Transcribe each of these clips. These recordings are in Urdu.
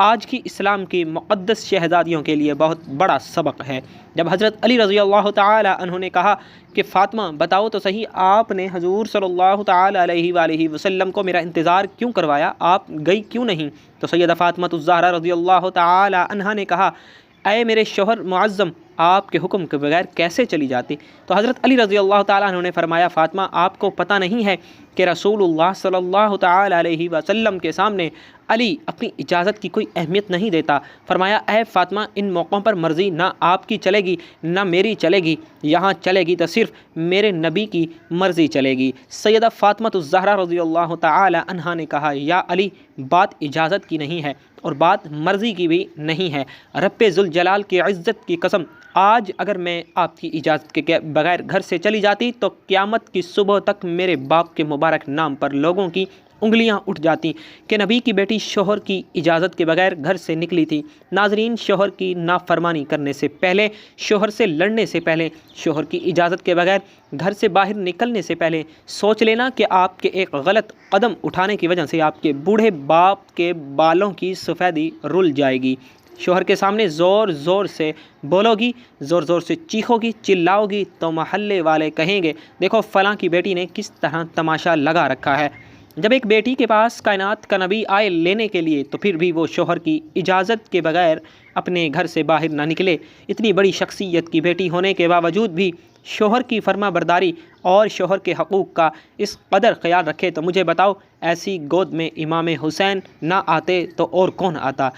آج کی اسلام کی مقدس شہزادیوں کے لیے بہت بڑا سبق ہے۔ جب حضرت علی رضی اللہ تعالی عنہ نے کہا کہ فاطمہ بتاؤ تو صحیح، آپ نے حضور صلی اللہ تعالی علیہ وآلہ وسلم کو میرا انتظار کیوں کروایا، آپ گئی کیوں نہیں؟ تو سیدہ فاطمہ الزہرا رضی اللہ تعالی عنہا نے کہا اے میرے شوہر معظم، آپ کے حکم کے بغیر کیسے چلی جاتی؟ تو حضرت علی رضی اللہ تعالیٰ عنہ نے فرمایا فاطمہ آپ کو پتہ نہیں ہے کہ رسول اللہ صلی اللہ تعالی علیہ وسلم کے سامنے علی اپنی اجازت کی کوئی اہمیت نہیں دیتا۔ فرمایا اے فاطمہ ان موقعوں پر مرضی نہ آپ کی چلے گی نہ میری چلے گی، یہاں چلے گی تو صرف میرے نبی کی مرضی چلے گی۔ سیدہ فاطمہ الزہرا رضی اللہ تعالی عنہا نے کہا یا علی بات اجازت کی نہیں ہے اور بات مرضی کی بھی نہیں ہے، رب ذوالجلال کی عزت کی قسم آج اگر میں آپ کی اجازت کے بغیر گھر سے چلی جاتی تو قیامت کی صبح تک میرے باپ کے مبارک نام پر لوگوں کی انگلیاں اٹھ جاتی کہ نبی کی بیٹی شوہر کی اجازت کے بغیر گھر سے نکلی تھی۔ ناظرین، شوہر کی نافرمانی کرنے سے پہلے، شوہر سے لڑنے سے پہلے، شوہر کی اجازت کے بغیر گھر سے باہر نکلنے سے پہلے سوچ لینا کہ آپ کے ایک غلط قدم اٹھانے کی وجہ سے آپ کے بوڑھے باپ کے بالوں کی سفیدی رل جائے گی۔ شوہر کے سامنے زور زور سے بولو گی، زور زور سے چیخو گی، چلاؤ گی تو محلے والے کہیں گے دیکھو فلاں کی بیٹی نے کس طرح تماشا لگا رکھا ہے۔ جب ایک بیٹی کے پاس کائنات کا نبی آئے لینے کے لیے تو پھر بھی وہ شوہر کی اجازت کے بغیر اپنے گھر سے باہر نہ نکلے، اتنی بڑی شخصیت کی بیٹی ہونے کے باوجود بھی شوہر کی فرما برداری اور شوہر کے حقوق کا اس قدر خیال رکھے، تو مجھے بتاؤ ایسی گود میں امام حسین نہ آتے تو اور کون آتا؟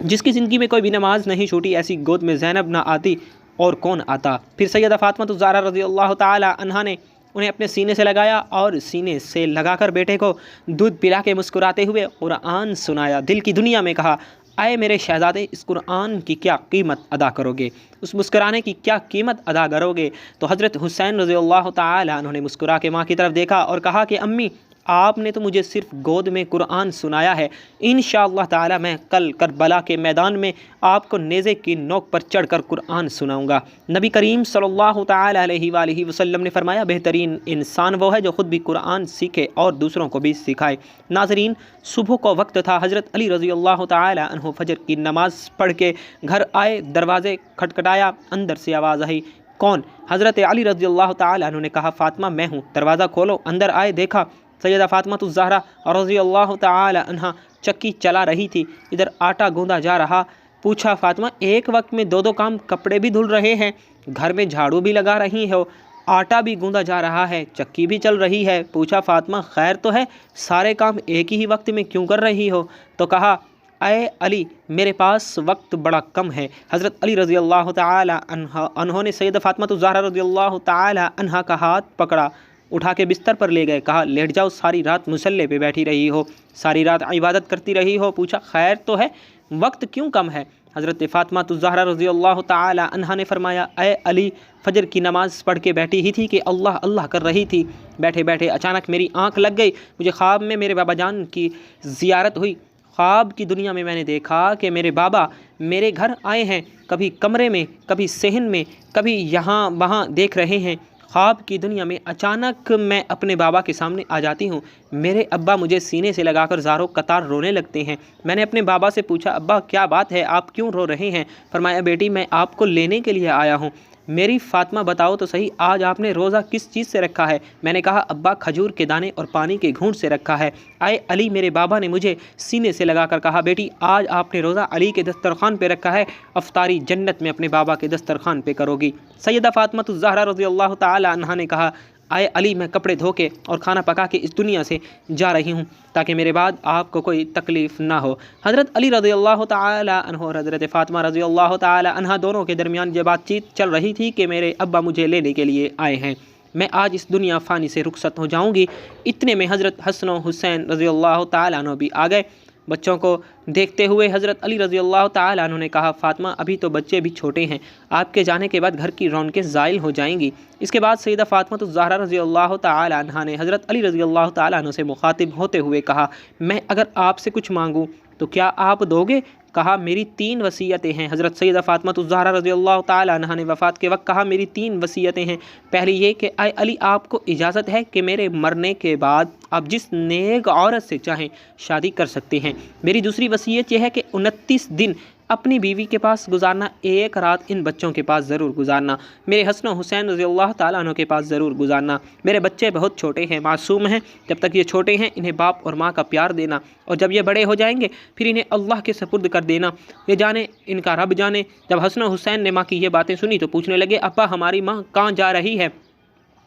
جس کی زندگی میں کوئی بھی نماز نہیں چھوٹی ایسی گود میں زینب نہ آتی اور کون آتا؟ پھر سیدہ فاطمہ الزہرا رضی اللہ تعالی عنہا نے انہیں اپنے سینے سے لگایا اور سینے سے لگا کر بیٹے کو دودھ پلا کے مسکراتے ہوئے قرآن سنایا۔ دل کی دنیا میں کہا اے میرے شہزادے اس قرآن کی کیا قیمت ادا کرو گے، اس مسکرانے کی کیا قیمت ادا کرو گے؟ تو حضرت حسین رضی اللہ تعالی عنہ نے مسکرا کے ماں کی طرف دیکھا اور کہا کہ امی آپ نے تو مجھے صرف گود میں قرآن سنایا ہے، انشاءاللہ تعالی میں کل کربلا کے میدان میں آپ کو نیزے کی نوک پر چڑھ کر قرآن سناؤں گا۔ نبی کریم صلی اللہ تعالی علیہ وآلہ وسلم نے فرمایا بہترین انسان وہ ہے جو خود بھی قرآن سیکھے اور دوسروں کو بھی سکھائے۔ ناظرین، صبح کو وقت تھا، حضرت علی رضی اللہ تعالی عنہ فجر کی نماز پڑھ کے گھر آئے، دروازے کھٹکھٹایا، اندر سے آواز آئی کون؟ حضرت علی رضی اللہ تعالی عنہ نے کہا فاطمہ میں ہوں، دروازہ کھولو۔ اندر آئے، دیکھا سیدہ فاطمہ الزہرا رضی اللہ تعالی عنہا چکی چلا رہی تھی، ادھر آٹا گوندا جا رہا۔ پوچھا فاطمہ ایک وقت میں دو کام، کپڑے بھی دھل رہے ہیں، گھر میں جھاڑو بھی لگا رہی ہو، آٹا بھی گوندا جا رہا ہے، چکی بھی چل رہی ہے۔ پوچھا فاطمہ خیر تو ہے، سارے کام ایک ہی وقت میں کیوں کر رہی ہو؟ تو کہا اے علی میرے پاس وقت بڑا کم ہے۔ حضرت علی رضی اللہ تعالی عنہ نے سیدہ فاطمہ الزہرا رضی اللہ تعالی عنہا کا ہاتھ پکڑا، اٹھا کے بستر پر لے گئے، کہا لیٹ جاؤ، ساری رات مصلے پہ بیٹھی رہی ہو، ساری رات عبادت کرتی رہی ہو۔ پوچھا خیر تو ہے، وقت کیوں کم ہے؟ حضرت فاطمہ الزہرا رضی اللہ تعالی عنہا نے فرمایا اے علی فجر کی نماز پڑھ کے بیٹھی ہی تھی کہ اللہ اللہ کر رہی تھی، بیٹھے بیٹھے اچانک میری آنکھ لگ گئی، مجھے خواب میں میرے بابا جان کی زیارت ہوئی۔ خواب کی دنیا میں میں نے دیکھا کہ میرے بابا میرے گھر آئے ہیں، کبھی کمرے میں، کبھی صحن میں، کبھی یہاں وہاں دیکھ رہے ہیں۔ خواب کی دنیا میں اچانک میں اپنے بابا کے سامنے آ جاتی ہوں، میرے ابا مجھے سینے سے لگا کر زاروں قطار رونے لگتے ہیں۔ میں نے اپنے بابا سے پوچھا ابا کیا بات ہے، آپ کیوں رو رہے ہیں؟ فرمایا بیٹی میں آپ کو لینے کے لیے آیا ہوں۔ میری فاطمہ بتاؤ تو صحیح آج آپ نے روزہ کس چیز سے رکھا ہے؟ میں نے کہا ابا کھجور کے دانے اور پانی کے گھونٹ سے رکھا ہے۔ اے علی میرے بابا نے مجھے سینے سے لگا کر کہا بیٹی آج آپ نے روزہ علی کے دسترخوان پہ رکھا ہے، افطاری جنت میں اپنے بابا کے دسترخوان پہ کرو گی۔ سیدہ فاطمہ الزہرا رضی اللہ تعالی عنہا نے کہا اے علی میں کپڑے دھو کے اور کھانا پکا کے اس دنیا سے جا رہی ہوں تاکہ میرے بعد آپ کو کوئی تکلیف نہ ہو۔ حضرت علی رضی اللہ تعالی عنہ اور حضرت فاطمہ رضی اللہ تعالی عنہ دونوں کے درمیان یہ بات چیت چل رہی تھی کہ میرے ابا مجھے لینے کے لیے آئے ہیں، میں آج اس دنیا فانی سے رخصت ہو جاؤں گی۔ اتنے میں حضرت حسن و حسین رضی اللہ تعالی عنہ بھی آ گئے۔ بچوں کو دیکھتے ہوئے حضرت علی رضی اللہ تعالی عنہ نے کہا فاطمہ ابھی تو بچے بھی چھوٹے ہیں، آپ کے جانے کے بعد گھر کی رونقیں زائل ہو جائیں گی۔ اس کے بعد سیدہ فاطمہ الزہرا رضی اللہ تعالی عنہ نے حضرت علی رضی اللہ تعالی عنہ سے مخاطب ہوتے ہوئے کہا میں اگر آپ سے کچھ مانگوں تو کیا آپ دو گے؟ کہا میری 3 وصیتیں ہیں۔ حضرت سیدہ فاطمہ الزہرا رضی اللہ تعالی عنہا نے وفات کے وقت کہا میری 3 وصیتیں ہیں۔ پہلی یہ کہ اے علی آپ کو اجازت ہے کہ میرے مرنے کے بعد آپ جس نیک عورت سے چاہیں شادی کر سکتے ہیں۔ میری دوسری وصیت یہ ہے کہ 29 دن اپنی بیوی کے پاس گزارنا، 1 رات ان بچوں کے پاس ضرور گزارنا، میرے حسن و حسین رضی اللہ تعالیٰ عنہ کے پاس ضرور گزارنا۔ میرے بچے بہت چھوٹے ہیں، معصوم ہیں، جب تک یہ چھوٹے ہیں انہیں باپ اور ماں کا پیار دینا، اور جب یہ بڑے ہو جائیں گے پھر انہیں اللہ کے سپرد کر دینا، یہ جانے ان کا رب جانے۔ جب حسن و حسین نے ماں کی یہ باتیں سنی تو پوچھنے لگے ابا ہماری ماں کہاں جا رہی ہے؟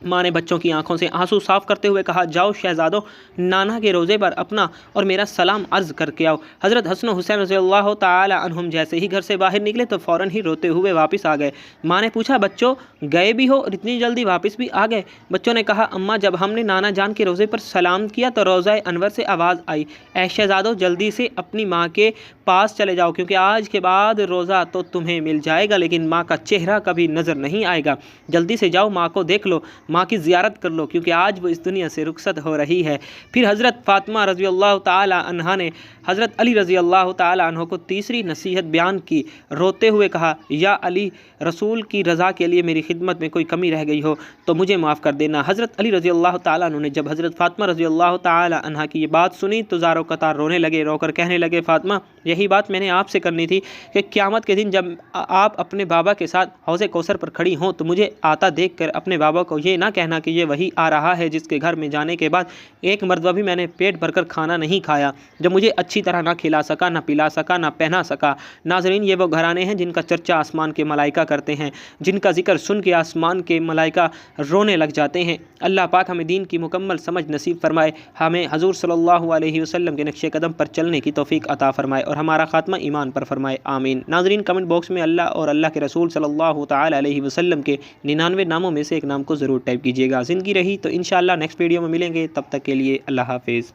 ماں نے بچوں کی آنکھوں سے آنسو صاف کرتے ہوئے کہا جاؤ شہزادوں، نانا کے روزے پر اپنا اور میرا سلام عرض کر کے آؤ۔ حضرت حسن و حسین رضی اللہ تعالی عنہم جیسے ہی گھر سے باہر نکلے تو فوراً ہی روتے ہوئے واپس آ گئے۔ ماں نے پوچھا بچوں گئے بھی ہو اور اتنی جلدی واپس بھی آ گئے؟ بچوں نے کہا اماں جب ہم نے نانا جان کے روزے پر سلام کیا تو روضہ انور سے آواز آئی اے شہزادوں جلدی سے اپنی ماں کے پاس چلے جاؤ، کیونکہ آج کے بعد روزہ تو تمہیں مل جائے گا لیکن ماں کا چہرہ کبھی نظر نہیں آئے گا۔ جلدی سے جاؤ ماں کو دیکھ لو، ماں کی زیارت کر لو، کیونکہ آج وہ اس دنیا سے رخصت ہو رہی ہے۔ پھر حضرت فاطمہ رضی اللہ تعالی عنہا نے حضرت علی رضی اللہ تعالی عنہ کو تیسری نصیحت بیان کی، روتے ہوئے کہا یا علی رسول کی رضا کے لیے میری خدمت میں کوئی کمی رہ گئی ہو تو مجھے معاف کر دینا۔ حضرت علی رضی اللہ تعالی عنہ نے جب حضرت فاطمہ رضی اللہ تعالی عنہا کی یہ بات سنی تو زارو قطار رونے لگے، رو کر کہنے لگے فاطمہ یہی بات میں نے آپ سے کرنی تھی کہ قیامت کے دن جب آپ اپنے بابا کے ساتھ حوض کوثر پر کھڑی ہوں تو مجھے آتا دیکھ کر اپنے بابا کو یہ نہ کہنا کہ یہ وہی آ رہا ہے جس کے گھر میں جانے کے بعد ایک مرتبہ بھی میں نے پیٹ بھر کر کھانا نہیں کھایا، جو مجھے اچھی طرح نہ کھلا سکا، نہ پلا سکا، نہ پہنا سکا۔ ناظرین یہ وہ گھرانے ہیں جن کا چرچا آسمان کے ملائکہ کرتے ہیں، جن کا ذکر سن کے آسمان کے ملائکہ رونے لگ جاتے ہیں۔ اللہ پاک ہمیں دین کی مکمل سمجھ نصیب فرمائے، ہمیں حضور صلی اللہ علیہ وسلم کے نقش قدم پر چلنے کی توفیق عطا فرمائے اور ہمارا خاتمہ ایمان پر فرمائے، آمین۔ ناظرین کمنٹ باکس میں اللہ اور اللہ کے رسول صلی اللہ تعالی علیہ وسلم کے 99 ناموں میں سے ایک نام کو ضرور ٹائپ کیجیے گا۔ زندگی رہی تو انشاءاللہ نیکسٹ ویڈیو میں ملیں گے، تب تک کے لیے اللہ حافظ۔